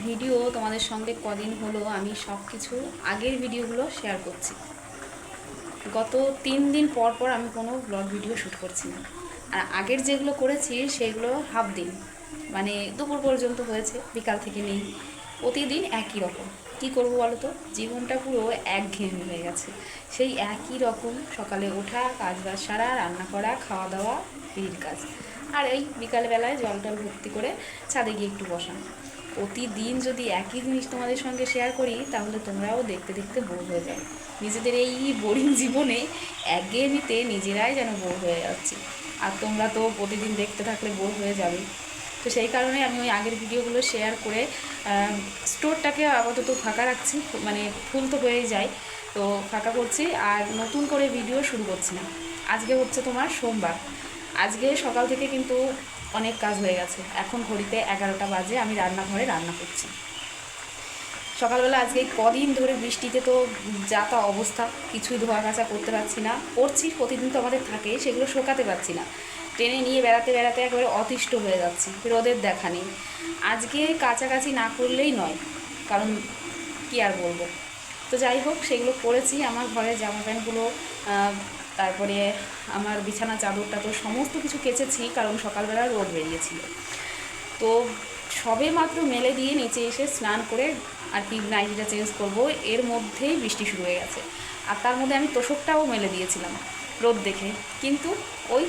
Video তোমাদের সঙ্গে কদিন হলো আমি সব কিছু আগের ভিডিওগুলো শেয়ার করছি। গত 3 দিন পর পর আমি কোনো ব্লগ ভিডিও শ্যুট করছি না। আর আগের যেগুলো করেছি সেগুলো হাফ দিন, মানে দুপুর পর্যন্ত হয়েছে, বিকাল থেকে নেই। প্রতিদিন একই রকম। কী করবো বলো তো, জীবনটা পুরো একঘেয়েমি হয়ে গেছে। সেই একই রকম সকালে ওঠা, কাজ বাজ সারা, রান্না করা, খাওয়া দাওয়া, বিড়ির কাজ, আর এই বিকালবেলায় জল টল ভর্তি করে ছাদে গিয়ে একটু বসা। প্রতিদিন যদি একই জিনিস তোমাদের সঙ্গে শেয়ার করি তাহলে তোমরাও দেখতে দেখতে বোর হয়ে যাবে। নিজেদের এই বোরিং জীবনে একঘেয়েমিতে নিজেরাই যেন বোর হয়ে যাচ্ছি, আর তোমরা তো প্রতিদিন দেখতে থাকলে বোর হয়ে যাবে। তো সেই কারণে আমি ওই আগের ভিডিওগুলো শেয়ার করে স্টোরটাকে আপাতত ফাঁকা রাখছি, মানে ফুল তো হয়েই যায়, তো ফাঁকা করছি আর নতুন করে ভিডিও শুরু করছি না। আজকে হচ্ছে তোমার সোমবার। আজকে সকাল থেকে কিন্তু অনেক কাজ হয়ে গেছে। এখন ঘড়িতে 11টা বাজে, আমি রান্নাঘরে রান্না করছি। সকালবেলা আজকে কদিন ধরে বৃষ্টিতে তো যা তা অবস্থা, কিছুই ধোয়া কাচা করতে পারছি না। করছি, প্রতিদিন তো আমাদের থাকে, সেগুলো শোকাতে পারছি না। টেনে নিয়ে বেড়াতে বেড়াতে একেবারে অতিষ্ঠ হয়ে যাচ্ছি, রোদের দেখা নেই। আজকে কাছাকাছি না করলেই নয়, কারণ কি আর বলবো। তো যাই হোক, সেগুলো করেছি। আমার ঘরের জামা প্যান্টগুলো, তারপরে আমার বিছানা চাদরটা তো সমস্ত কিছু কেচেছি, কারণ সকালবেলা রোদ বেরিয়েছিল। তো সবে মাত্র মেলে দিয়ে নিচে এসে স্নান করে আর কি নাইটিটা চেঞ্জ করব, এর মধ্যেই বৃষ্টি শুরু হয়ে গেছে। আর তার মধ্যে আমি তোষকটাও মেলে দিয়েছিলাম রোদ দেখে, কিন্তু ওই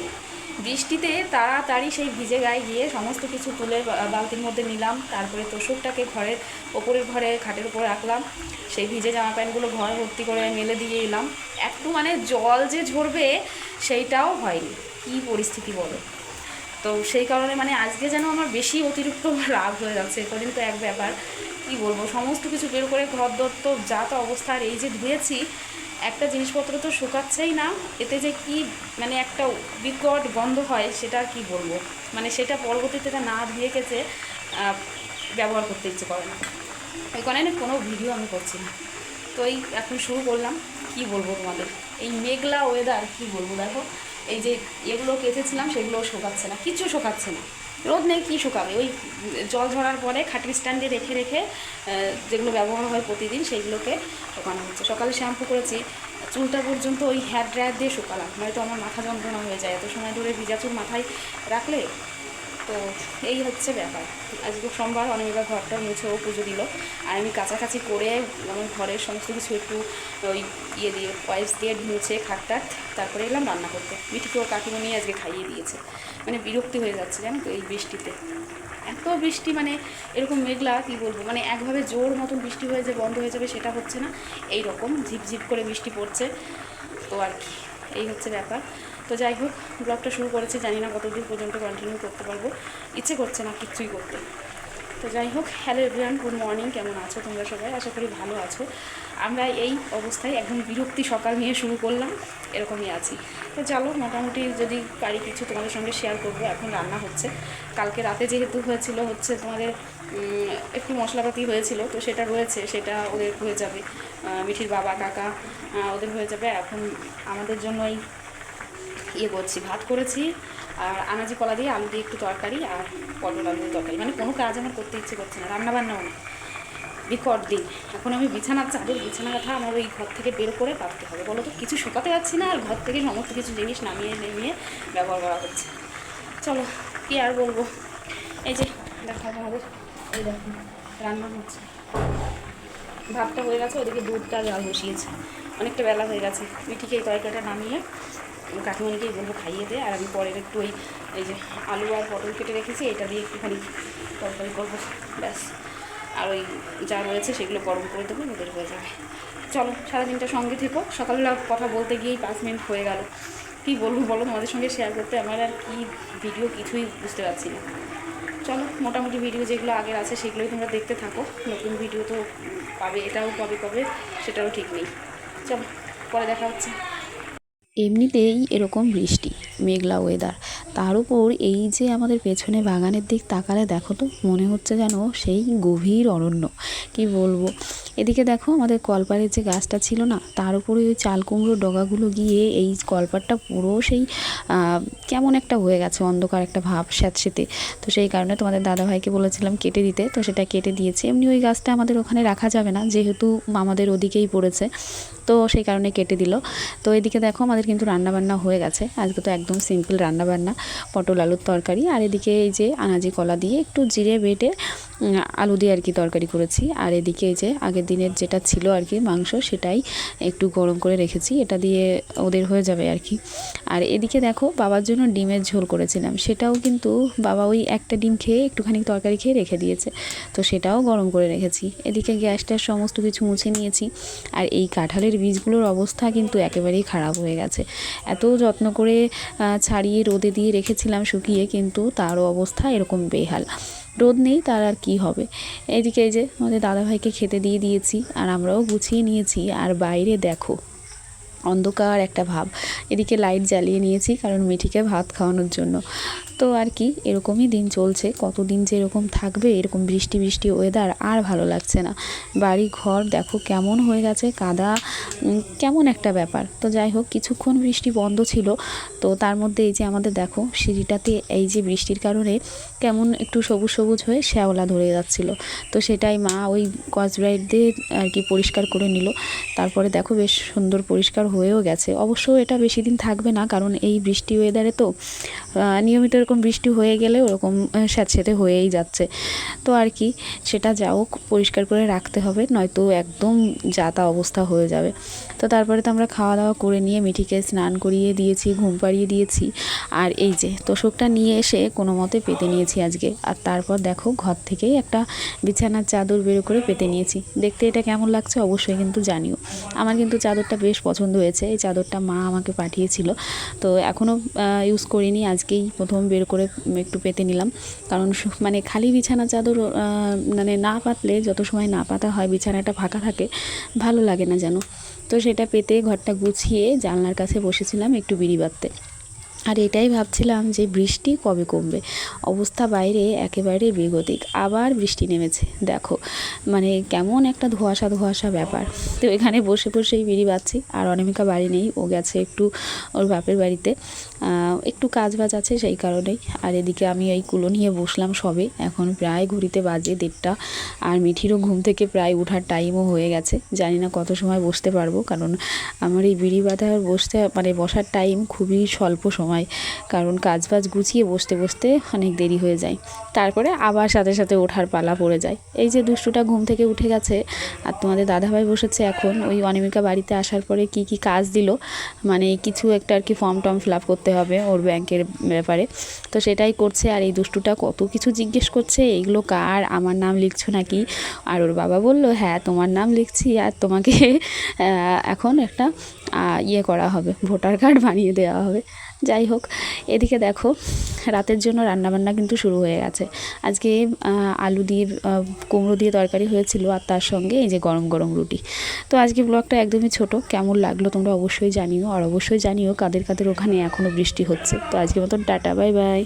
বৃষ্টিতে তাড়াতাড়ি সেই ভিজে গায়ে গিয়ে সমস্ত কিছু তুলে বালতির মধ্যে নিলাম। তারপরে তোষকটাকে ঘরের ওপরের ঘরে খাটের উপরে রাখলাম। সেই ভিজে জামা প্যান্টগুলো ঘর ভর্তি করে মেলে দিয়ে এলাম। একটু মানে জল যে ঝরবে সেইটাও হয়নি। কী পরিস্থিতি বলো। তো সেই কারণে মানে আজকে যেন আমার বেশি অতিরিক্ত রাগ হয়ে যাচ্ছে। কদিন তো এক ব্যাপার, কী বলবো, সমস্ত কিছু বের করে ঘর দর তো যা তো অবস্থা। আর এই যে ধুয়েছি, একটা জিনিসপত্র তো শুকাচ্ছেই না, এতে যে কি মানে একটা বিকট গন্ধ হয় সেটা আর কি বলবো। মানে সেটা পরবর্তীতে না ধুয়ে গেছে ব্যবহার করতে ইচ্ছে করে না। এই কারণে কোনো ভিডিও আমি করছি না। তো এই এখন শুরু করলাম। কি বলবো তোমাদের, এই মেঘলা ওয়েদার, কি বলবো। দেখো, এই যে এগুলো কেচেছিলাম সেগুলোও শোকাচ্ছে না, কিচ্ছু শোকাচ্ছে না। রোদ নেই, কী শুকাবে। ওই জল ঝরার পরে খাটির স্ট্যান্ডে রেখে রেখে যেগুলো ব্যবহার হয় প্রতিদিন সেইগুলোকে শুকানো হচ্ছে। সকালে শ্যাম্পু করেছি, চুলটা পর্যন্ত ওই হেয়ার ড্রায়ার দিয়ে শুকালাম, নয়তো আমার মাথা যন্ত্রণা হয়ে যায় এত সময় ধরে ভিজা চুল মাথায় রাখলে। তো এই হচ্ছে ব্যাপার। আজকে সোমবার, অনেকবার ঘরটা মুছেও পুজো দিল, আর আমি কাছাকাছি করে আমার ঘরের সমস্ত কিছু একটু ওই ইয়ে দিয়ে ওয়াইপস দিয়ে মুছে খাটটাট তারপরে এলাম রান্না করতে। মিঠিকেও কাকিমণি আজকে খাইয়ে দিয়েছে। মানে বিরক্তি হয়ে যাচ্ছে জানো তো এই বৃষ্টিতে। এত বৃষ্টি, মানে এরকম মেঘলা, কী বলবো, মানে একভাবে জোর মতন বৃষ্টি হয়ে যে বন্ধ হয়ে যাবে সেটা হচ্ছে না, এই রকম ঝিপঝিপ করে বৃষ্টি পড়ছে। তো আর কি, এই হচ্ছে ব্যাপার। তো যাই হোক, ব্লগটা শুরু করেছি, জানি না কতদূর পর্যন্ত কন্টিনিউ করতে পারবো, ইচ্ছে করছে না কিচ্ছুই করতে। তো যাই হোক, হ্যালো এভরিওয়ান, গুড মর্নিং। কেমন আছো তোমরা সবাই? আশা করি ভালো আছো। আমরা এই অবস্থায় একদম বিরক্তি সকাল নিয়ে শুরু করলাম, এরকমই আছি। তো চলো, মোটামুটি যদি পারি কিছু তোমাদের সঙ্গে শেয়ার করবো। এখন রান্না হচ্ছে। কালকে রাতে যেহেতু হচ্ছে তোমাদের একটু মশলাপাতি হয়েছিল, তো সেটা রয়েছে, সেটা ওদের হয়ে যাবে। মিঠির বাবা কাকা ওদের হয়ে যাবে। এখন আমাদের জন্য এই করছি, ভাত করেছি, আর আনাজি কলা দিয়ে আলু দিয়ে একটু তরকারি, আর পটল আলু দিয়ে তরকারি। মানে কোনো কাজ আমার করতে ইচ্ছে করছে না, রান্নাবান্নাও না, বিকট দিন। এখন আমি বিছানার চাদর, বিছানা কাঁথা আমার ওই ঘর থেকে বের করে পাততে হবে। বলো তো, কিছু শুকাতে পারছি না, আর ঘর থেকে সমস্ত কিছু জিনিস নামিয়ে নামিয়ে ব্যবহার করা হচ্ছে। চলো, কী আর বলবো। এই যে দেখো আমাদের, এই দেখো রান্না হচ্ছে। ভাতটা হয়ে গেছে, ওদিকে দুধটা জাল বসিয়েছে, অনেকটা বেলা হয়ে গেছে। মিঠিকে এই তরকারিটা নামিয়ে কাকিমণিকেই বলবো খাইয়ে দে, আর আমি পরের একটু এই যে আলু আর পটল কেটে রেখেছি, এটা দিয়ে একটুখানি তরকারি করবো, ব্যাস। আর ওই যা রয়েছে সেগুলো গরম করে দেবো, ওদের হয়ে যাবে। চলো, সারাদিনটা সঙ্গে থেকো। সকালবেলা কথা বলতে গিয়েই 5 মিনিট হয়ে গেল। কী বলবো বলো, তোমাদের সঙ্গে শেয়ার করতে আমার আর কি ভিডিও কিছুই বুঝতে পারছি না। চলো, মোটামুটি ভিডিও যেগুলো আগের আছে সেগুলোই তোমরা দেখতে থাকো। নতুন ভিডিও তো পাবে, এটাও পাবে কবে সেটাও ঠিক নেই। চলো, পরে দেখা হচ্ছে। এমনিতেই এরকম বৃষ্টি, মেঘলা ওয়েদার, তার উপর এই যে আমাদের পেছনে বাগানের দিক তাকালে দেখো তো মনে হচ্ছে যেন সেই গভীর অরণ্য, কি বলবো। এদিকে দেখো আমাদের কলপাড়ের যে গাছটা ছিল না, তার উপরে ওই চাল কুমড়োর ডগাগুলো গিয়ে এই কলপাড়টা পুরো সেই কেমন একটা হয়ে গেছে, অন্ধকার একটা ভাব স্যাঁতসেঁতে। তো সেই কারণে তোমাদের দাদাভাইকে বলেছিলাম কেটে দিতে, তো সেটা কেটে দিয়েছে। এমনি ওই গাছটা আমাদের ওখানে রাখা যাবে না, যেহেতু আমাদের ওদিকেই পড়েছে, তো সেই কারণে কেটে দিল। তো এদিকে দেখো আমাদের কিন্তু রান্নাবান্না হয়ে গেছে। আজকে তো একদম সিম্পল রান্নাবান্না, পটল আলুর তরকারি, আর এদিকে এই যে আনাজি কলা দিয়ে একটু জিরে বেটে আলু দিয়ে আর কি তরকারি করেছি। আর এদিকে এই যে আগের দিনের যেটা ছিল আর কি মাংস, সেটাই একটু গরম করে রেখেছি, এটা দিয়ে ওদের হয়ে যাবে আর কি। আর এদিকে দেখো বাবার জন্য ডিমের ঝোল করেছিলাম, সেটাও কিন্তু বাবা ওই একটা ডিম খেয়ে একটুখানি তরকারি খেয়ে রেখে দিয়েছে, তো সেটাও গরম করে রেখেছি। এদিকে গ্যাসটার সমস্ত কিছু মুছে নিয়েছি। আর এই কাঁঠালের বীজগুলোর অবস্থা কিন্তু একেবারেই খারাপ হয়ে গেছে। এত যত্ন করে ছাড়িয়ে রোদে দিয়ে রেখেছিলাম শুকিয়ে, কিন্তু তারও অবস্থা এরকম বেহাল। রোদ নেই তার আর কি হবে। এদিকে এই যে আমাদের দাদাভাইকে খেতে দিয়ে দিয়েছি, আর আমরাও গুছিয়ে নিয়েছি। আর বাইরে দেখো অন্ধকার একটা ভাব, এদিকে লাইট জ্বালিয়ে নিয়েছি কারণ মিঠিকে ভাত খাওয়ানোর জন্য। তো আর কি এরকমই দিন চলছে, কতদিন যে এরকম থাকবে, এরকম বৃষ্টি বৃষ্টি ওয়েদার আর ভালো লাগছে না। বাড়ি ঘর দেখো কেমন হয়ে গেছে, কাদা, কেমন একটা ব্যাপার। তো যাই হোক কিছুক্ষণ বৃষ্টি বন্ধ ছিল, তো তার মধ্যে এই যে আমাদের দেখো সিঁড়িটাতে এই যে বৃষ্টির কারণে কেমন একটু সবুজ সবুজ হয়ে শ্যাওলা ধরে যাচ্ছিলো, তো সেটাই মা ওই স্কচব্রাইট দিয়ে আর কি পরিষ্কার করে নিল। তারপরে দেখো বেশ সুন্দর পরিষ্কার হয়েও গেছে। অবশ্য এটা বেশি দিন থাকবে না, কারণ এই বৃষ্টি ওয়েদারে তো নিয়মিত এরকম বৃষ্টি হয়ে গেলে ওরকম স্যাঁতসেঁতে হয়েই যাচ্ছে। তো আর কি সেটা যাও পরিষ্কার করে রাখতে হবে, নয়তো একদম যাতা অবস্থা হয়ে যাবে। তো তারপরে তো আমরা খাওয়া দাওয়া করে নিয়ে মিঠিকে স্নান করিয়ে দিয়েছি, ঘুম পাড়িয়ে দিয়েছি। আর এই যে তোষকটা নিয়ে এসে কোনো মতে পেতে নিয়েছি আজকে। আর তারপর দেখো ঘর থেকেই একটা বিছানার চাদর বের করে পেতে নিয়েছি। দেখতে এটা কেমন লাগছে অবশ্যই কিন্তু জানিও। আমার কিন্তু চাদরটা বেশ পছন্দ হয়েছে, এই চাদরটা মা আমাকে পাঠিয়েছিল, তো এখনও ইউজ করিনি, আজকেই প্রথম বের করে একটু পেতে নিলাম। কারণ মানে খালি বিছানা চাদর মানে না পাতলে, যত সময় না পাতা হয় বিছানাটা ফাঁকা থাকে, ভালো লাগে না যেন। তো সেটা পেতে ঘরটা গুছিয়ে জানলার কাছে বসেছিলাম একটু বিড়ি বাঁধতে। আর এটাই ভাবছিলাম যে বৃষ্টি কবে কমবে, অবস্থা বাইরে একেবারে বেগতিক। আবার বৃষ্টি নেমেছে দেখো, মানে কেমন একটা ধোঁয়াশা ধোঁয়াশা ব্যাপার। তো এখানে বসে বসেই বিড়ি বাঁধছি। আর অনামিকা বাড়ি নেই, ও গেছে একটু ওর বাপের বাড়িতে, একটু কাজ বাজ আছে সেই কারণেই। আর এদিকে আমি এই কুলো নিয়ে বসলাম সবে, এখন প্রায় ঘড়িতে বাজে 1:30। আর মিঠিরও ঘুম থেকে প্রায় ওঠার টাইমও হয়ে গেছে, জানি না কত সময় বসতে পারবো, কারণ আমার এই বিড়ি বাঁধার বসার টাইম খুবই স্বল্প সময়, কারণ কাজ বাজ গুছিয়ে বসতে বসতে অনেক দেরি হয়ে যায়। তারপরে আবার সাথে সাথে ওঠার পালা পড়ে যায়। এই যে দুষ্টুটা ঘুম থেকে উঠে গেছে, আর তোমাদের দাদাভাই বসেছে এখন ওই অনামিকা বাড়িতে আসার পরে কি কি কাজ দিল, মানে কিছু একটা আর কি ফর্ম টর্ম ফিল আপ করতে হবে ওর ব্যাংকের ব্যাপারে, তো সেটাই করছে। আর এই দুষ্টুটা কত কিছু জিজ্ঞেস করছে, এইগুলো কার, আমার নাম লিখছো নাকি। আর ওর বাবা বলল হ্যাঁ তোমার নাম লিখছি, আর তোমাকে এখন একটা ইয়ে করা হবে, ভোটার কার্ড বানিয়ে দেওয়া হবে। যাই হোক এদিকে দেখো রাতের জন্য রান্নাবান্না কিন্তু শুরু হয়ে গেছে। আজকে আলু দিয়ে কুমড়ো দিয়ে তরকারি হয়েছিল, আর তার সঙ্গে এই যে গরম গরম রুটি। তো আজকে ব্লগটা একদমই ছোট, কেমন লাগলো তোমরা অবশ্যই জানিও। আর অবশ্যই জানিও কাদের কাদের ওখানে এখনও বৃষ্টি হচ্ছে। তো আজকের মতন টাটা, বাই বাই।